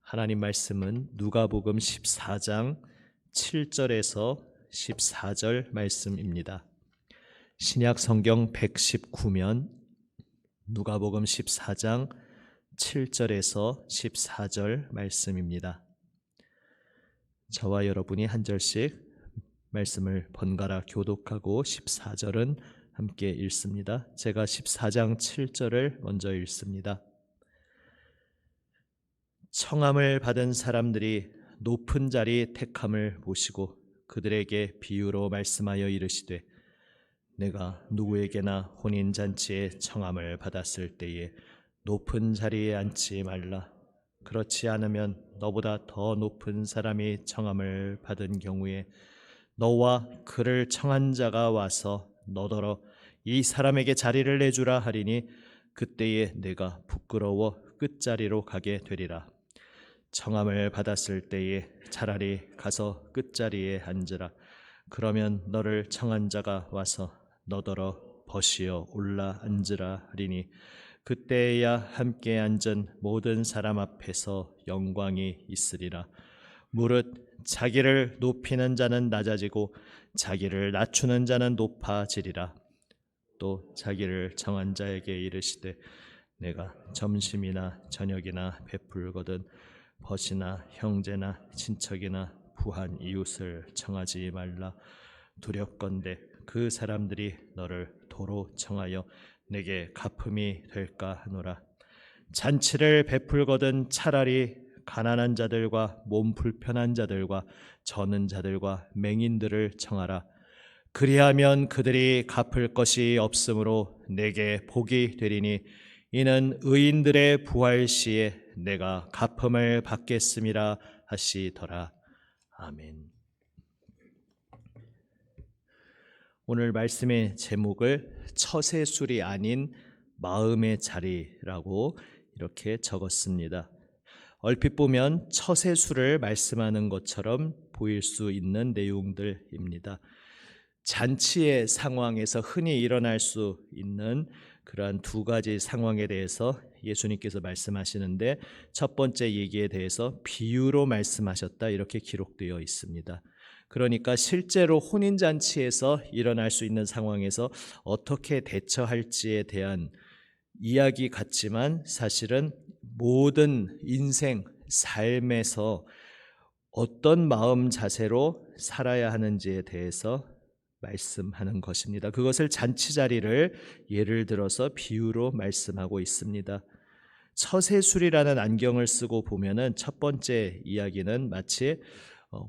하나님 말씀은 누가복음 14장 7절에서 14절 말씀입니다. 신약 성경 119면 누가복음 14장 7절에서 14절 말씀입니다. 저와 여러분이 한 절씩 말씀을 번갈아 교독하고 14절은 함께 읽습니다. 제가 14장 7절을 먼저 읽습니다. 청함을 받은 사람들이 높은 자리 택함을 보시고 그들에게 비유로 말씀하여 이르시되 내가 누구에게나 혼인잔치에 청함을 받았을 때에 높은 자리에 앉지 말라. 그렇지 않으면 너보다 더 높은 사람이 청함을 받은 경우에 너와 그를 청한 자가 와서 너더러 이 사람에게 자리를 내주라 하리니 그때에 내가 부끄러워 끝자리로 가게 되리라. 청함을 받았을 때에 차라리 가서 끝자리에 앉으라. 그러면 너를 청한 자가 와서 너더러 벗이어 올라 앉으라 하리니 그때야 함께 앉은 모든 사람 앞에서 영광이 있으리라. 무릇 자기를 높이는 자는 낮아지고 자기를 낮추는 자는 높아지리라. 또 자기를 청한 자에게 이르시되 내가 점심이나 저녁이나 베풀거든 벗이나 형제나 친척이나 부한 이웃을 청하지 말라. 두렵건대 그 사람들이 너를 도로 청하여 내게 갚음이 될까 하노라. 잔치를 베풀거든 차라리 가난한 자들과 몸 불편한 자들과 저는 자들과 맹인들을 청하라. 그리하면 그들이 갚을 것이 없으므로 내게 복이 되리니 이는 의인들의 부활 시에 내가 갚음을 받겠음이라 하시더라. 아멘. 오늘 말씀의 제목을 처세술이 아닌 마음의 자리라고 이렇게 적었습니다. 얼핏 보면 처세술을 말씀하는 것처럼 보일 수 있는 내용들입니다. 잔치의 상황에서 흔히 일어날 수 있는 그러한 두 가지 상황에 대해서 예수님께서 말씀하시는데 첫 번째 얘기에 대해서 비유로 말씀하셨다 이렇게 기록되어 있습니다. 그러니까 실제로 혼인잔치에서 일어날 수 있는 상황에서 어떻게 대처할지에 대한 이야기 같지만 사실은 모든 인생, 삶에서 어떤 마음 자세로 살아야 하는지에 대해서 말씀하는 것입니다. 그것을 잔치 자리를 예를 들어서 비유로 말씀하고 있습니다. 처세술이라는 안경을 쓰고 보면은 첫 번째 이야기는 마치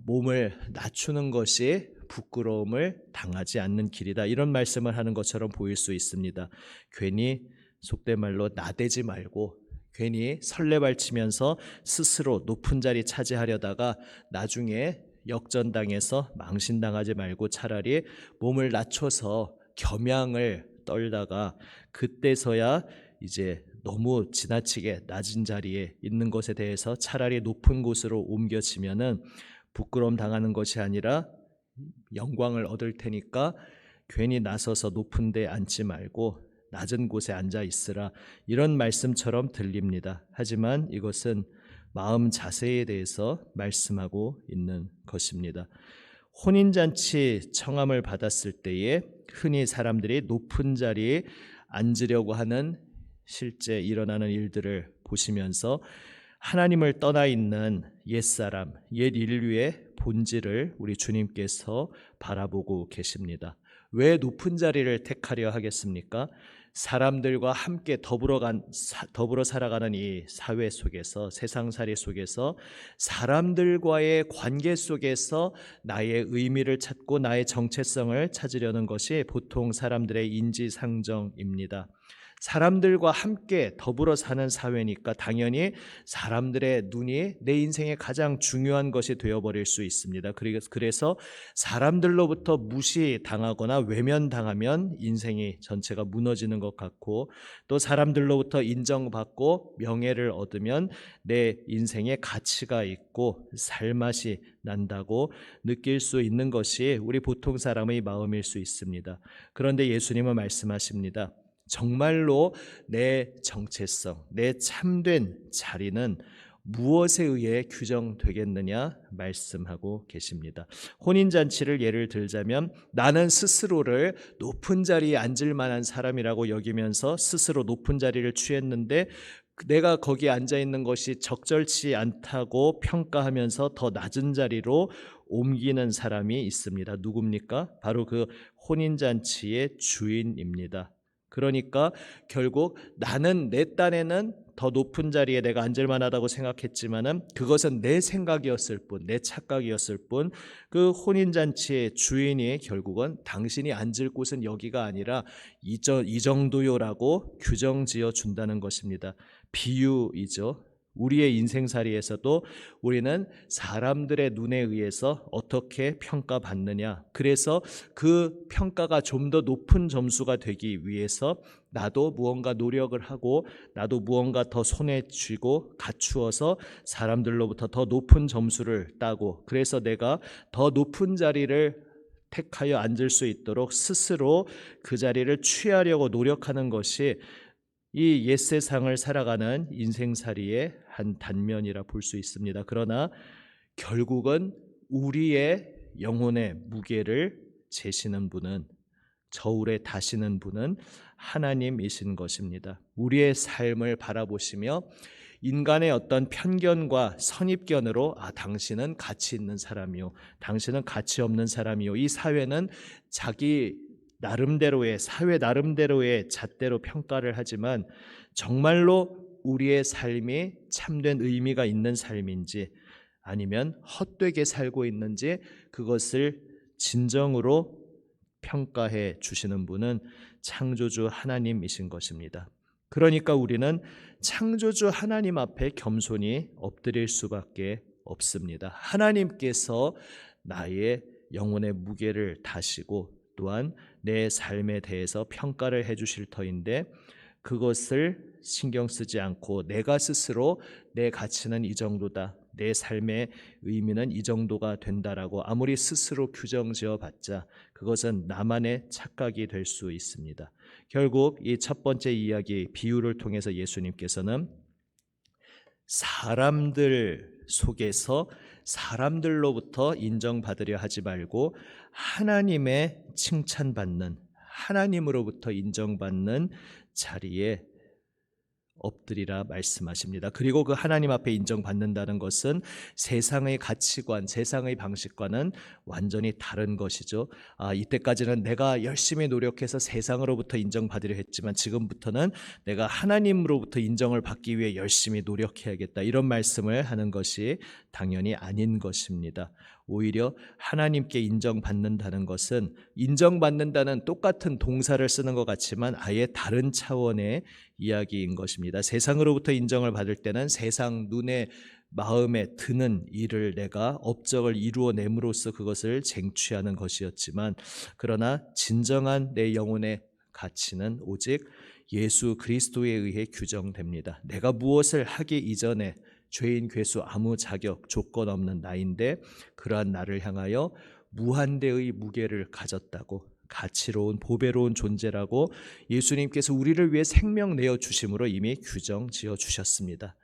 몸을 낮추는 것이 부끄러움을 당하지 않는 길이다 이런 말씀을 하는 것처럼 보일 수 있습니다. 괜히 속된 말로 나대지 말고 괜히 설레발치면서 스스로 높은 자리 차지하려다가 나중에 역전당해서 망신당하지 말고 차라리 몸을 낮춰서 겸양을 떨다가 그때서야 이제 너무 지나치게 낮은 자리에 있는 것에 대해서 차라리 높은 곳으로 옮겨지면은 부끄러움 당하는 것이 아니라 영광을 얻을 테니까 괜히 나서서 높은 데 앉지 말고 낮은 곳에 앉아 있으라 이런 말씀처럼 들립니다. 하지만 이것은 마음 자세에 대해서 말씀하고 있는 것입니다. 혼인잔치 청함을 받았을 때에 흔히 사람들이 높은 자리에 앉으려고 하는 실제 일어나는 일들을 보시면서 하나님을 떠나 있는 옛사람, 옛 인류의 본질을 우리 주님께서 바라보고 계십니다. 왜 높은 자리를 택하려 하겠습니까? 사람들과 함께 더불어 살아가는 이 사회 속에서 세상살이 속에서 사람들과의 관계 속에서 나의 의미를 찾고 나의 정체성을 찾으려는 것이 보통 사람들의 인지상정입니다. 사람들과 함께 더불어 사는 사회니까 당연히 사람들의 눈이 내 인생의 가장 중요한 것이 되어버릴 수 있습니다. 그래서 사람들로부터 무시당하거나 외면당하면 인생이 전체가 무너지는 것 같고 또 사람들로부터 인정받고 명예를 얻으면 내 인생에 가치가 있고 살맛이 난다고 느낄 수 있는 것이 우리 보통 사람의 마음일 수 있습니다. 그런데 예수님은 말씀하십니다. 정말로 내 정체성, 내 참된 자리는 무엇에 의해 규정되겠느냐 말씀하고 계십니다. 혼인잔치를 예를 들자면 나는 스스로를 높은 자리에 앉을 만한 사람이라고 여기면서 스스로 높은 자리를 취했는데 내가 거기에 앉아 있는 것이 적절치 않다고 평가하면서 더 낮은 자리로 옮기는 사람이 있습니다. 누굽니까? 바로 그 혼인잔치의 주인입니다. 그러니까 결국 나는 내 딴에는 더 높은 자리에 내가 앉을 만하다고 생각했지만은 그것은 내 생각이었을 뿐, 내 착각이었을 뿐, 그 혼인잔치의 주인이 결국은 당신이 앉을 곳은 여기가 아니라 이 정도요라고 규정 지어 준다는 것입니다. 비유이죠. 우리의 인생살이에서도 우리는 사람들의 눈에 의해서 어떻게 평가받느냐, 그래서 그 평가가 좀 더 높은 점수가 되기 위해서 나도 무언가 노력을 하고 나도 무언가 더 손에 쥐고 갖추어서 사람들로부터 더 높은 점수를 따고, 그래서 내가 더 높은 자리를 택하여 앉을 수 있도록 스스로 그 자리를 취하려고 노력하는 것이 이 옛세상을 살아가는 인생살이의 한 단면이라 볼 수 있습니다. 그러나 결국은 우리의 영혼의 무게를 재시는 분은, 저울에 다시는 분은 하나님이신 것입니다. 우리의 삶을 바라보시며 인간의 어떤 편견과 선입견으로 당신은 가치 있는 사람이요, 당신은 가치 없는 사람이요, 이 사회는 자기 나름대로의, 사회 나름대로의 잣대로 평가를 하지만 정말로 우리의 삶이 참된 의미가 있는 삶인지 아니면 헛되게 살고 있는지 그것을 진정으로 평가해 주시는 분은 창조주 하나님이신 것입니다. 그러니까 우리는 창조주 하나님 앞에 겸손히 엎드릴 수밖에 없습니다. 하나님께서 나의 영혼의 무게를 다시고 또한 내 삶에 대해서 평가를 해 주실 터인데 그것을 신경 쓰지 않고 내가 스스로 내 가치는 이 정도다, 내 삶의 의미는 이 정도가 된다라고 아무리 스스로 규정 지어봤자 그것은 나만의 착각이 될 수 있습니다. 결국 이 첫 번째 이야기 비유를 통해서 예수님께서는 사람들 속에서 사람들로부터 인정받으려 하지 말고 하나님의 칭찬받는, 하나님으로부터 인정받는 자리에 엎드리라 말씀하십니다. 그리고 그 하나님 앞에 인정받는다는 것은 세상의 가치관, 세상의 방식과는 완전히 다른 것이죠. 이때까지는 내가 열심히 노력해서 세상으로부터 인정받으려 했지만 지금부터는 내가 하나님으로부터 인정을 받기 위해 열심히 노력해야겠다, 이런 말씀을 하는 것이 당연히 아닌 것입니다. 오히려 하나님께 인정받는다는 것은 인정받는다는 똑같은 동사를 쓰는 것 같지만 아예 다른 차원의 이야기인 것입니다. 세상으로부터 인정을 받을 때는 세상 눈에 마음에 드는 일을 내가 업적을 이루어냄으로써 그것을 쟁취하는 것이었지만, 그러나 진정한 내 영혼의 가치는 오직 예수 그리스도에 의해 규정됩니다. 내가 무엇을 하기 이전에 죄인 괴수 아무 자격 조건 없는 나인데 그러한 나를 향하여 무한대의 무게를 가졌다고, 가치로운 보배로운 존재라고 예수님께서 우리를 위해 생명 내어 주심으로 이미 규정 지어 주셨습니다.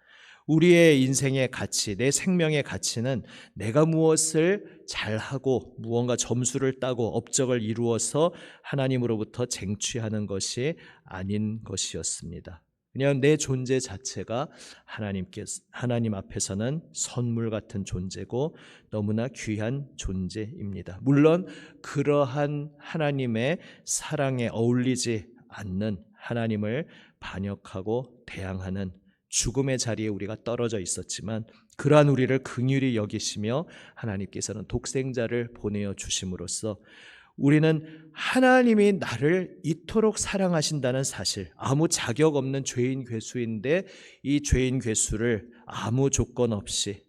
우리의 인생의 가치, 내 생명의 가치는 내가 무엇을 잘하고 무언가 점수를 따고 업적을 이루어서 하나님으로부터 쟁취하는 것이 아닌 것이었습니다. 그냥 내 존재 자체가 하나님 앞에서는 선물 같은 존재고 너무나 귀한 존재입니다. 물론 그러한 하나님의 사랑에 어울리지 않는, 하나님을 반역하고 대항하는 죽음의 자리에 우리가 떨어져 있었지만 그러한 우리를 긍휼히 여기시며 하나님께서는 독생자를 보내어 주심으로써 우리는 하나님이 나를 이토록 사랑하신다는 사실, 아무 자격 없는 죄인 괴수인데 이 죄인 괴수를 아무 조건 없이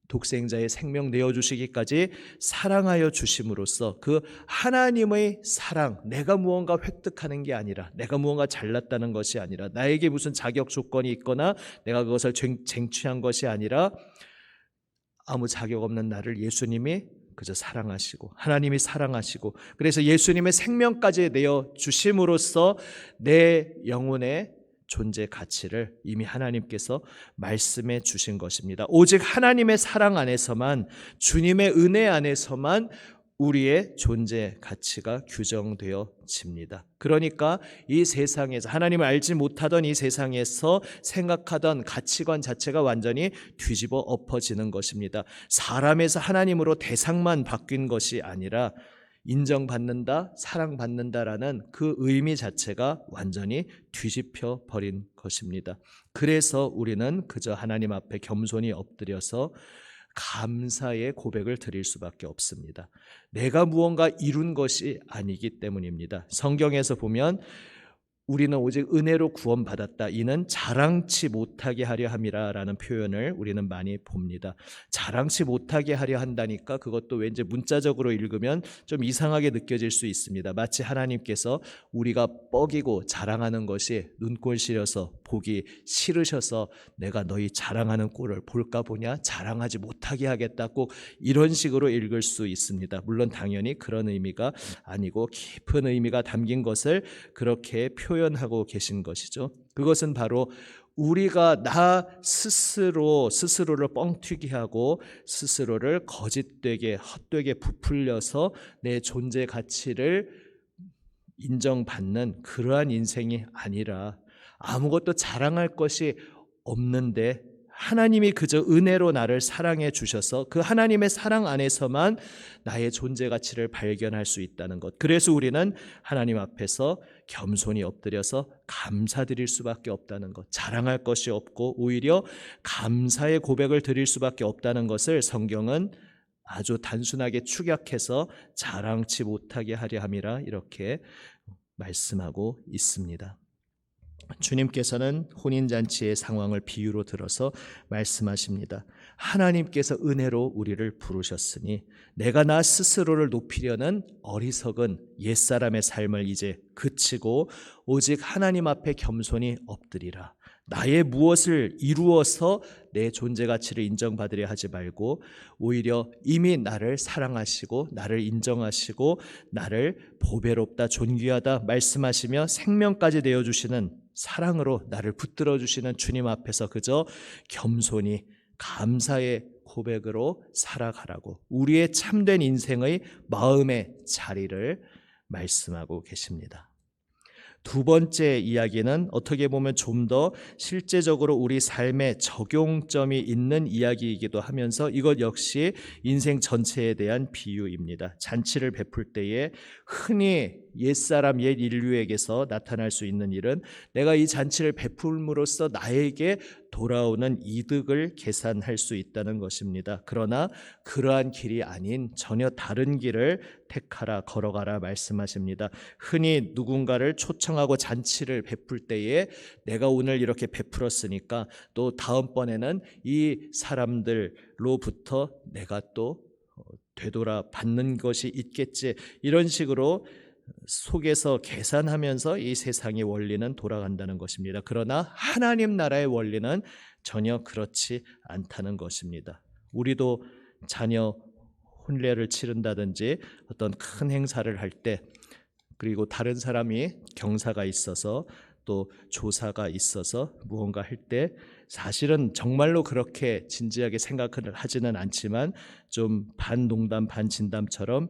독생자의 생명 내어주시기까지 사랑하여 주심으로써 그 하나님의 사랑, 내가 무언가 획득하는 게 아니라, 내가 무언가 잘났다는 것이 아니라, 나에게 무슨 자격 조건이 있거나 내가 그것을 쟁취한 것이 아니라 아무 자격 없는 나를 예수님이 그저 사랑하시고 하나님이 사랑하시고 그래서 예수님의 생명까지 내어 주심으로써 내 영혼의 존재 가치를 이미 하나님께서 말씀해 주신 것입니다. 오직 하나님의 사랑 안에서만, 주님의 은혜 안에서만 우리의 존재 가치가 규정되어집니다. 그러니까 이 세상에서, 하나님을 알지 못하던 이 세상에서 생각하던 가치관 자체가 완전히 뒤집어 엎어지는 것입니다. 사람에서 하나님으로 대상만 바뀐 것이 아니라 인정받는다, 사랑받는다라는 그 의미 자체가 완전히 뒤집혀 버린 것입니다. 그래서 우리는 그저 하나님 앞에 겸손히 엎드려서 감사의 고백을 드릴 수밖에 없습니다. 내가 무언가 이룬 것이 아니기 때문입니다. 성경에서 보면 우리는 오직 은혜로 구원받았다, 이는 자랑치 못하게 하려 함이라라는 표현을 우리는 많이 봅니다. 자랑치 못하게 하려 한다니까 그것도 왠지 문자적으로 읽으면 좀 이상하게 느껴질 수 있습니다. 마치 하나님께서 우리가 뻐기고 자랑하는 것이 눈꼴 시려서 보기 싫으셔서 내가 너희 자랑하는 꼴을 볼까 보냐, 자랑하지 못하게 하겠다, 꼭 이런 식으로 읽을 수 있습니다. 물론 당연히 그런 의미가 아니고 깊은 의미가 담긴 것을 그렇게 표현하고 계신 것이죠. 그것은 바로 우리가 나 스스로를 뻥튀기 하고 스스로를 거짓되게 헛되게 부풀려서 내 존재 가치를 인정받는 그러한 인생이 아니라, 아무것도 자랑할 것이 없는데 하나님이 그저 은혜로 나를 사랑해 주셔서 그 하나님의 사랑 안에서만 나의 존재 가치를 발견할 수 있다는 것. 그래서 우리는 하나님 앞에서 겸손히 엎드려서 감사드릴 수밖에 없다는 것, 자랑할 것이 없고 오히려 감사의 고백을 드릴 수밖에 없다는 것을 성경은 아주 단순하게 축약해서 자랑치 못하게 하려 함이라 이렇게 말씀하고 있습니다. 주님께서는 혼인잔치의 상황을 비유로 들어서 말씀하십니다. 하나님께서 은혜로 우리를 부르셨으니 내가 나 스스로를 높이려는 어리석은 옛사람의 삶을 이제 그치고 오직 하나님 앞에 겸손히 엎드리라. 나의 무엇을 이루어서 내 존재 가치를 인정받으려 하지 말고 오히려 이미 나를 사랑하시고 나를 인정하시고 나를 보배롭다, 존귀하다 말씀하시며 생명까지 내어주시는 사랑으로 나를 붙들어 주시는 주님 앞에서 그저 겸손히 감사의 고백으로 살아가라고, 우리의 참된 인생의 마음의 자리를 말씀하고 계십니다. 두 번째 이야기는 어떻게 보면 좀 더 실제적으로 우리 삶에 적용점이 있는 이야기이기도 하면서 이것 역시 인생 전체에 대한 비유입니다. 잔치를 베풀 때에 흔히 옛사람, 옛 인류에게서 나타날 수 있는 일은 내가 이 잔치를 베풀므로써 나에게 돌아오는 이득을 계산할 수 있다는 것입니다. 그러나 그러한 길이 아닌 전혀 다른 길을 택하라, 걸어가라 말씀하십니다. 흔히 누군가를 초청하고 잔치를 베풀 때에 내가 오늘 이렇게 베풀었으니까 또 다음번에는 이 사람들로부터 내가 또 되돌아 받는 것이 있겠지, 이런 식으로 속에서 계산하면서 이 세상의 원리는 돌아간다는 것입니다. 그러나 하나님 나라의 원리는 전혀 그렇지 않다는 것입니다. 우리도 자녀 혼례를 치른다든지 어떤 큰 행사를 할 때, 그리고 다른 사람이 경사가 있어서 또 조사가 있어서 무언가 할 때 사실은 정말로 그렇게 진지하게 생각을 하지는 않지만 좀 반 농담 반 진담처럼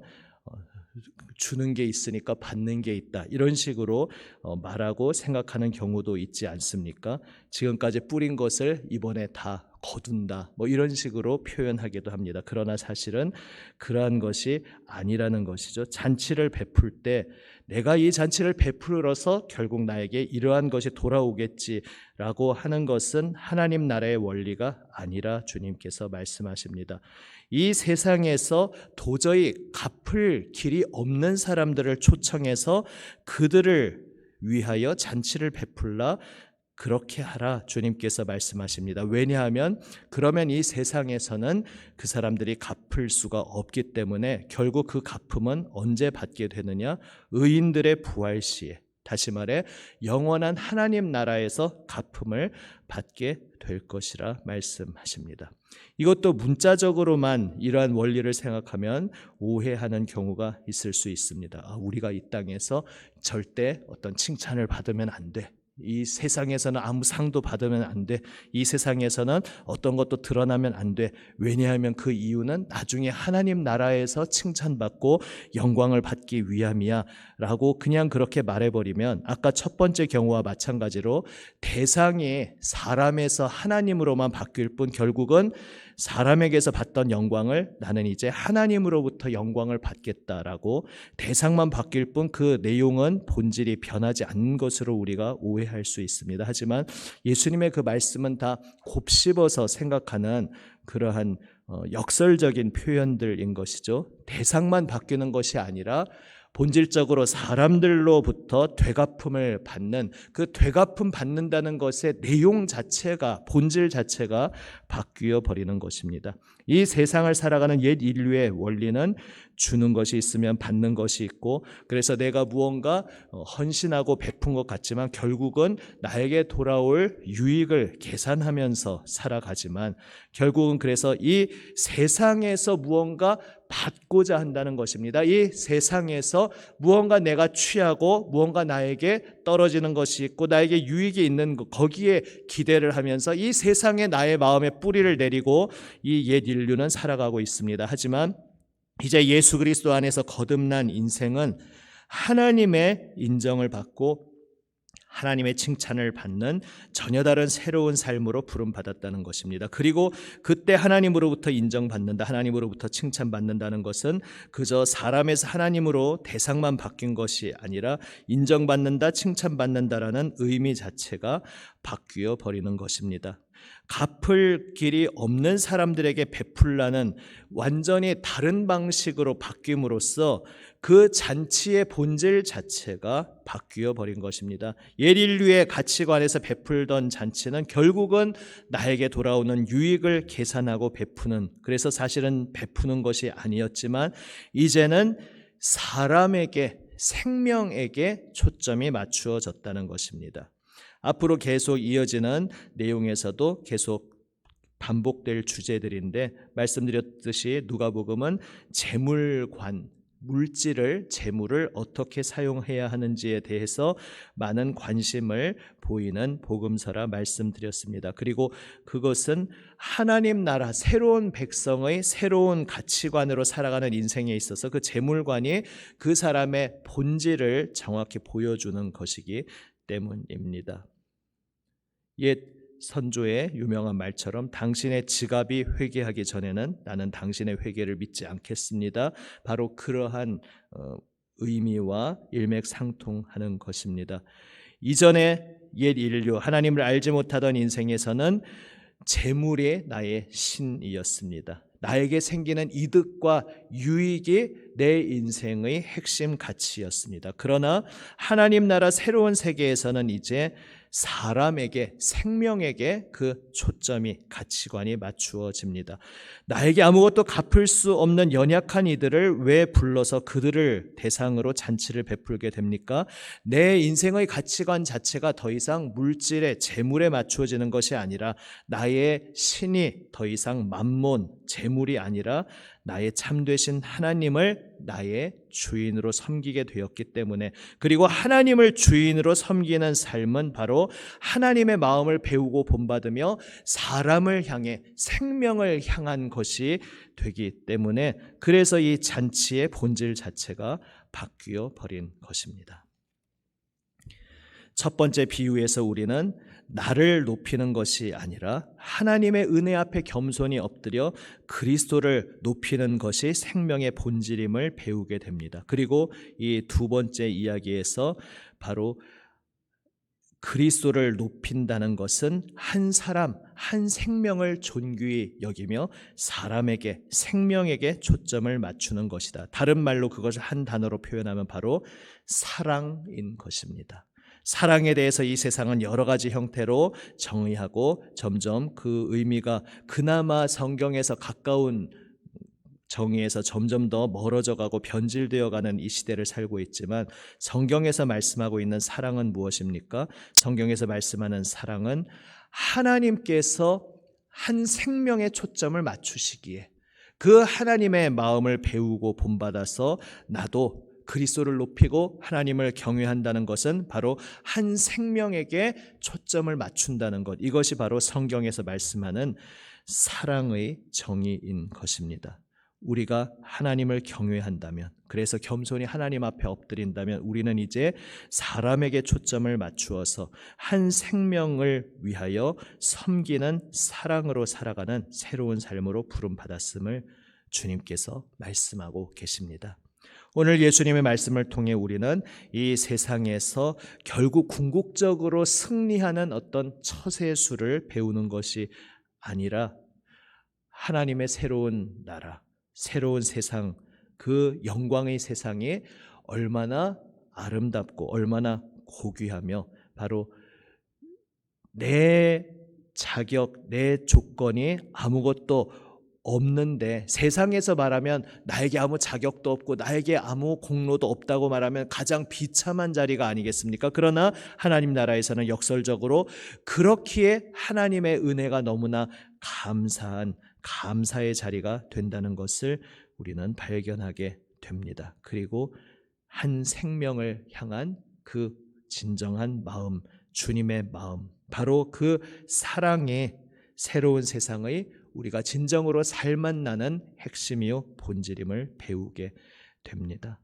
주는 게 있으니까 받는 게 있다, 이런 식으로 말하고 생각하는 경우도 있지 않습니까? 지금까지 뿌린 것을 이번에 다 거둔다, 이런 식으로 표현하기도 합니다. 그러나 사실은 그러한 것이 아니라는 것이죠. 잔치를 베풀 때 내가 이 잔치를 베풀어서 결국 나에게 이러한 것이 돌아오겠지라고 하는 것은 하나님 나라의 원리가 아니라 주님께서 말씀하십니다. 이 세상에서 도저히 갚을 길이 없는 사람들을 초청해서 그들을 위하여 잔치를 베풀라, 그렇게 하라 주님께서 말씀하십니다. 왜냐하면 그러면 이 세상에서는 그 사람들이 갚을 수가 없기 때문에 결국 그 갚음은 언제 받게 되느냐? 의인들의 부활 시에, 다시 말해 영원한 하나님 나라에서 갚음을 받게 될 것이라 말씀하십니다. 이것도 문자적으로만 이러한 원리를 생각하면 오해하는 경우가 있을 수 있습니다. 우리가 이 땅에서 절대 어떤 칭찬을 받으면 안 돼, 이 세상에서는 아무 상도 받으면 안 돼. 이 세상에서는 어떤 것도 드러나면 안 돼. 왜냐하면 그 이유는 나중에 하나님 나라에서 칭찬받고 영광을 받기 위함이야 라고 그냥 그렇게 말해버리면 아까 첫 번째 경우와 마찬가지로 대상이 사람에서 하나님으로만 바뀔 뿐 결국은 사람에게서 받던 영광을 나는 이제 하나님으로부터 영광을 받겠다라고 대상만 바뀔 뿐 그 내용은 본질이 변하지 않는 것으로 우리가 오해할 수 있습니다. 하지만 예수님의 그 말씀은 다 곱씹어서 생각하는 그러한 역설적인 표현들인 것이죠. 대상만 바뀌는 것이 아니라 본질적으로 사람들로부터 되갚음을 받는 그 되갚음 받는다는 것의 내용 자체가 본질 자체가 바뀌어 버리는 것입니다. 이 세상을 살아가는 옛 인류의 원리는 주는 것이 있으면 받는 것이 있고 그래서 내가 무언가 헌신하고 베푼 것 같지만 결국은 나에게 돌아올 유익을 계산하면서 살아가지만 결국은 그래서 이 세상에서 무언가 받고자 한다는 것입니다. 이 세상에서 무언가 내가 취하고 무언가 나에게 떨어지는 것이 있고 나에게 유익이 있는 것 거기에 기대를 하면서 이 세상에 나의 마음에 뿌리를 내리고 이 옛 인류는 살아가고 있습니다. 하지만 이제 예수 그리스도 안에서 거듭난 인생은 하나님의 인정을 받고 하나님의 칭찬을 받는 전혀 다른 새로운 삶으로 부름받았다는 것입니다. 그리고 그때 하나님으로부터 인정받는다, 하나님으로부터 칭찬받는다는 것은 그저 사람에서 하나님으로 대상만 바뀐 것이 아니라 인정받는다, 칭찬받는다라는 의미 자체가 바뀌어 버리는 것입니다. 갚을 길이 없는 사람들에게 베풀라는 완전히 다른 방식으로 바뀜으로써 그 잔치의 본질 자체가 바뀌어 버린 것입니다. 옛 인류의 가치관에서 베풀던 잔치는 결국은 나에게 돌아오는 유익을 계산하고 베푸는, 그래서 사실은 베푸는 것이 아니었지만 이제는 사람에게, 생명에게 초점이 맞추어졌다는 것입니다. 앞으로 계속 이어지는 내용에서도 계속 반복될 주제들인데 말씀드렸듯이 누가복음은 재물관, 물질을, 재물을 어떻게 사용해야 하는지에 대해서 많은 관심을 보이는 복음서라 말씀드렸습니다. 그리고 그것은 하나님 나라, 새로운 백성의 새로운 가치관으로 살아가는 인생에 있어서 그 재물관이 그 사람의 본질을 정확히 보여주는 것이기 때문입니다. 옛 선조의 유명한 말처럼 당신의 지갑이 회개하기 전에는 나는 당신의 회개를 믿지 않겠습니다. 바로 그러한 의미와 일맥상통하는 것입니다. 이전에 옛 인류, 하나님을 알지 못하던 인생에서는 재물이 나의 신이었습니다. 나에게 생기는 이득과 유익이 내 인생의 핵심 가치였습니다. 그러나 하나님 나라 새로운 세계에서는 이제 사람에게, 생명에게 그 초점이, 가치관이 맞추어집니다. 나에게 아무것도 갚을 수 없는 연약한 이들을 왜 불러서 그들을 대상으로 잔치를 베풀게 됩니까? 내 인생의 가치관 자체가 더 이상 물질에, 재물에 맞추어지는 것이 아니라 나의 신이 더 이상 만몬, 재물이 아니라 나의 참되신 하나님을 나의 주인으로 섬기게 되었기 때문에, 그리고 하나님을 주인으로 섬기는 삶은 바로 하나님의 마음을 배우고 본받으며 사람을 향해, 생명을 향한 것이 되기 때문에, 그래서 이 잔치의 본질 자체가 바뀌어 버린 것입니다. 첫 번째 비유에서 우리는 나를 높이는 것이 아니라 하나님의 은혜 앞에 겸손히 엎드려 그리스도를 높이는 것이 생명의 본질임을 배우게 됩니다. 그리고 이 두 번째 이야기에서 바로 그리스도를 높인다는 것은 한 사람, 한 생명을 존귀히 여기며 사람에게, 생명에게 초점을 맞추는 것이다. 다른 말로 그것을 한 단어로 표현하면 바로 사랑인 것입니다. 사랑에 대해서 이 세상은 여러 가지 형태로 정의하고 점점 그 의미가 그나마 성경에서 가까운 정의에서 점점 더 멀어져 가고 변질되어 가는 이 시대를 살고 있지만, 성경에서 말씀하고 있는 사랑은 무엇입니까? 성경에서 말씀하는 사랑은 하나님께서 한 생명에 초점을 맞추시기에 그 하나님의 마음을 배우고 본받아서 나도 그리스도를 높이고 하나님을 경외한다는 것은 바로 한 생명에게 초점을 맞춘다는 것. 이것이 바로 성경에서 말씀하는 사랑의 정의인 것입니다. 우리가 하나님을 경외한다면, 그래서 겸손히 하나님 앞에 엎드린다면 우리는 이제 사람에게 초점을 맞추어서 한 생명을 위하여 섬기는 사랑으로 살아가는 새로운 삶으로 부름받았음을 주님께서 말씀하고 계십니다. 오늘 예수님의 말씀을 통해 우리는 이 세상에서 결국 궁극적으로 승리하는 어떤 처세술을 배우는 것이 아니라 하나님의 새로운 나라, 새로운 세상, 그 영광의 세상이 얼마나 아름답고 얼마나 고귀하며 바로 내 자격, 내 조건이 아무것도 없는데, 세상에서 말하면 나에게 아무 자격도 없고 나에게 아무 공로도 없다고 말하면 가장 비참한 자리가 아니겠습니까? 그러나 하나님 나라에서는 역설적으로 그렇기에 하나님의 은혜가 너무나 감사의 자리가 된다는 것을 우리는 발견하게 됩니다. 그리고 한 생명을 향한 그 진정한 마음, 주님의 마음, 바로 그 사랑의 새로운 세상의 우리가 진정으로 살맛 나는 핵심이요 본질임을 배우게 됩니다.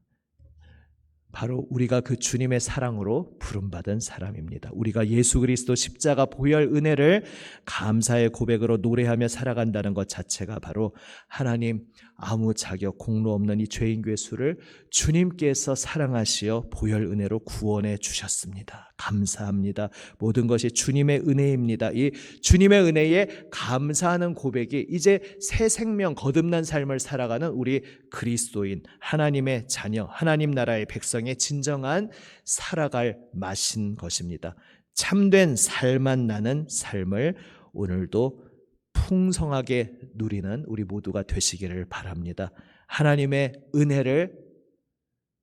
바로 우리가 그 주님의 사랑으로 부름받은 사람입니다. 우리가 예수 그리스도 십자가 보혈 은혜를 감사의 고백으로 노래하며 살아간다는 것 자체가 바로 하나님 아무 자격 공로 없는 이 죄인 괴수를 주님께서 사랑하시어 보혈 은혜로 구원해 주셨습니다. 감사합니다. 모든 것이 주님의 은혜입니다. 이 주님의 은혜에 감사하는 고백이 이제 새 생명, 거듭난 삶을 살아가는 우리 그리스도인, 하나님의 자녀, 하나님 나라의 백성의 진정한 살아갈 맛인 것입니다. 참된 살맛 나는 삶을 오늘도 풍성하게 누리는 우리 모두가 되시기를 바랍니다. 하나님의 은혜를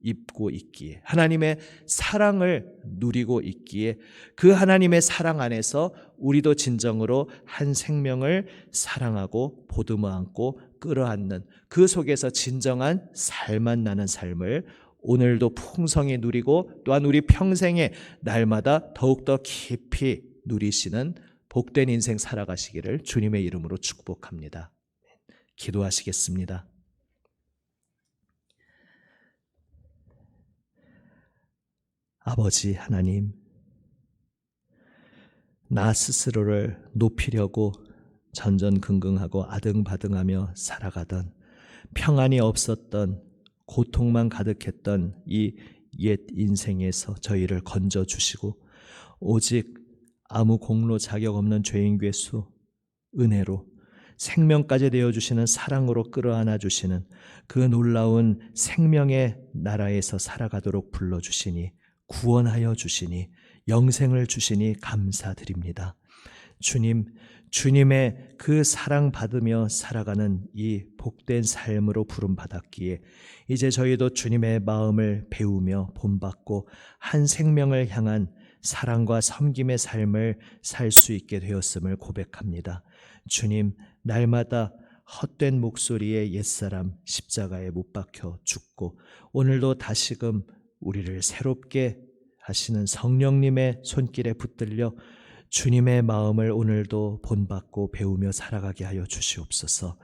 입고 있기에, 하나님의 사랑을 누리고 있기에, 그 하나님의 사랑 안에서 우리도 진정으로 한 생명을 사랑하고 보듬어 안고 끌어안는 그 속에서 진정한 살맛 나는 삶을 오늘도 풍성히 누리고 또한 우리 평생에 날마다 더욱더 깊이 누리시는 복된 인생 살아가시기를 주님의 이름으로 축복합니다. 기도하시겠습니다. 아버지 하나님, 나 스스로를 높이려고 전전긍긍하고 아등바등하며 살아가던, 평안이 없었던, 고통만 가득했던 이 옛 인생에서 저희를 건져주시고 오직 아무 공로 자격 없는 죄인 괴수 은혜로 생명까지 내어주시는 사랑으로 끌어안아 주시는 그 놀라운 생명의 나라에서 살아가도록 불러주시니, 구원하여 주시니, 영생을 주시니 감사드립니다. 주님, 주님의 그 사랑받으며 살아가는 이 복된 삶으로 부름받았기에 이제 저희도 주님의 마음을 배우며 본받고 한 생명을 향한 사랑과 섬김의 삶을 살 수 있게 되었음을 고백합니다. 주님, 날마다 헛된 목소리의 옛사람 십자가에 못 박혀 죽고 오늘도 다시금 우리를 새롭게 하시는 성령님의 손길에 붙들려 주님의 마음을 오늘도 본받고 배우며 살아가게 하여 주시옵소서.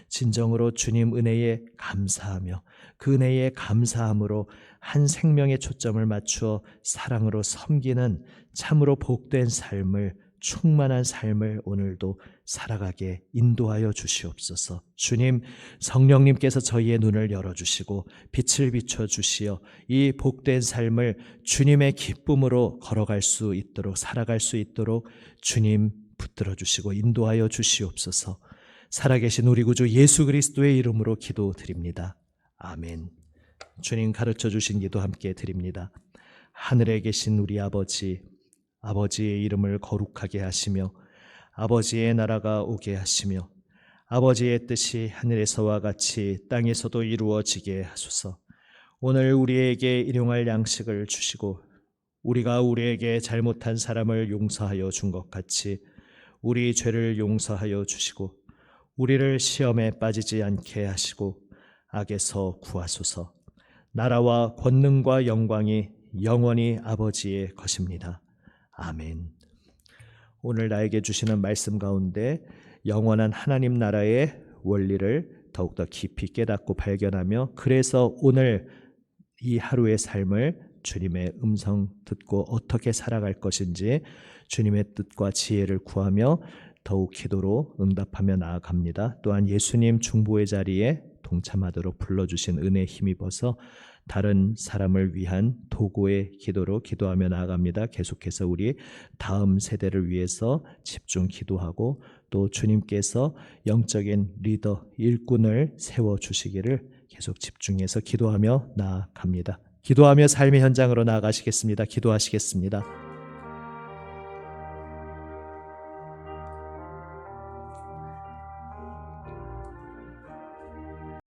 진정으로 주님 은혜에 감사하며 그 은혜에 감사함으로 한 생명의 초점을 맞추어 사랑으로 섬기는 참으로 복된 삶을, 충만한 삶을 오늘도 살아가게 인도하여 주시옵소서. 주님, 성령님께서 저희의 눈을 열어주시고 빛을 비춰주시어 이 복된 삶을 주님의 기쁨으로 걸어갈 수 있도록, 살아갈 수 있도록 주님 붙들어 주시고 인도하여 주시옵소서. 살아계신 우리 구주 예수 그리스도의 이름으로 기도드립니다. 아멘. 주님 가르쳐 주신 기도 함께 드립니다. 하늘에 계신 우리 아버지, 아버지의 이름을 거룩하게 하시며 아버지의 나라가 오게 하시며 아버지의 뜻이 하늘에서와 같이 땅에서도 이루어지게 하소서. 오늘 우리에게 일용할 양식을 주시고 우리가 우리에게 잘못한 사람을 용서하여 준 것 같이 우리 죄를 용서하여 주시고 우리를 시험에 빠지지 않게 하시고 악에서 구하소서. 나라와 권능과 영광이 영원히 아버지의 것입니다. 아멘. 오늘 나에게 주시는 말씀 가운데 영원한 하나님 나라의 원리를 더욱더 깊이 깨닫고 발견하며, 그래서 오늘 이 하루의 삶을 주님의 음성 듣고 어떻게 살아갈 것인지 주님의 뜻과 지혜를 구하며 더욱 기도로 응답하며 나아갑니다. 또한 예수님 중보의 자리에 동참하도록 불러주신 은혜에 힘입어서 다른 사람을 위한 도구의 기도로 기도하며 나아갑니다. 계속해서 우리 다음 세대를 위해서 집중 기도하고 또 주님께서 영적인 리더, 일꾼을 세워주시기를 계속 집중해서 기도하며 나아갑니다. 기도하며 삶의 현장으로 나아가시겠습니다. 기도하시겠습니다.